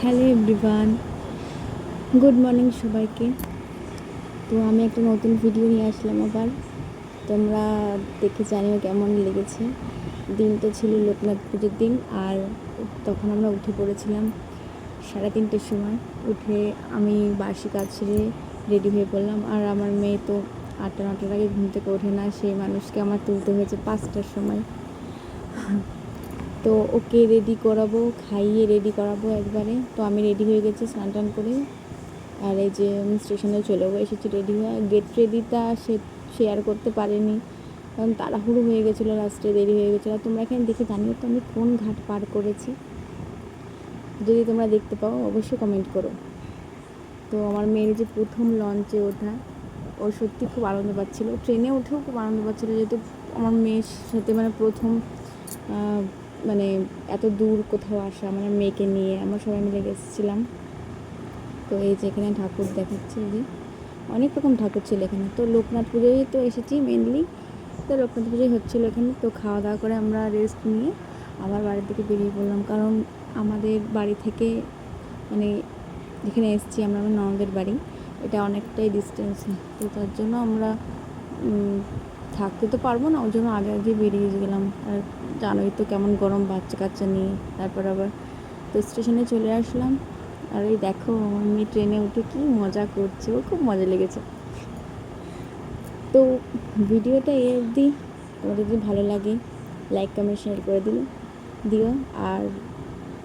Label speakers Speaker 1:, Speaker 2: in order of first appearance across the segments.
Speaker 1: Hello everyone, good morning সবাইকে। তো আমি একটা নতুন ভিডিও নিয়ে আসলাম আবার। তোমরা দেখে জানিও কেমন লেগেছে। দিনটা ছিল লোকনাথ পুজোর দিন, আর তখন আমরা উঠে পড়েছিলাম 3:30টার সময়। উঠে আমি বাসি কাজ সেরে রেডি হয়ে পড়লাম। আর আমার মেয়ে তো 8টা-9টার আগে ঘুম থেকে ওঠে না, সেই মানুষকে আমার তুলতে হয়েছে 5টার সময়। তো ওকে রেডি করাবো, খাইয়ে রেডি করাবো একবারে। তো আমি রেডি হয়ে গেছি স্নান টান করে। আর এই যে আমি স্টেশনে চলেও এসেছি রেডি হয়ে। গেট রেডিটা শেয়ার করতে পারিনি, কারণ তাড়াহুড়ো হয়ে গেছিলো, লাস্টে দেরি হয়ে গেছিলো। তোমরা এখানে দেখে জানিও তো আমি কোন ঘাট পার করেছি। যদি তোমরা দেখতে পাও অবশ্যই কমেন্ট করো। তো আমার মেয়ের যে প্রথম লঞ্চে ওঠা, ও সত্যি খুব আনন্দ পাচ্ছিলো। ট্রেনে উঠেও খুব আনন্দ পাচ্ছিলো, যেহেতু আমার মেয়ের সাথে প্রথম মানে এত দূর কোথাও আসা, মানে মেয়েকে নিয়ে আমরা সবাই মিলে গেছিলাম। তো এই যে এখানে ঠাকুর দেখাচ্ছে, যে অনেক রকম ঠাকুর ছিল এখানে। তো লোকনাথ পুজোয় তো এসেছি মেনলি, তো লোকনাথ পুজোই হচ্ছিলো এখানে। তো খাওয়া দাওয়া করে আমরা রেস্ট নিয়ে আবার বাড়ির দিকে বেরিয়ে পড়লাম, কারণ আমাদের বাড়ি থেকে মানে যেখানে এসেছি আমরা, আমার ননদের বাড়ি, এটা অনেকটাই ডিস্টেন্সে। তো তার জন্য আমরা থাকতে তো পারবো না, ওর জন্য আগে আগে বেরিয়ে গেলাম। আর জানোই তো কেমন গরম, বাচ্চা কাচ্চা নিয়ে। তারপর আবার তো স্টেশনে চলে আসলাম। আর এই দেখো আমার মেয়ে ট্রেনে উঠে কি মজা করছে, ওর খুব মজা লেগেছে। তো ভিডিওটা এই অবধি। তোমাদের যদি ভালো লাগে লাইক কমেন্ট শেয়ার করে দিও। আর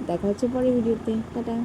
Speaker 1: দেখা হচ্ছে পরে ভিডিওতে। টাটা।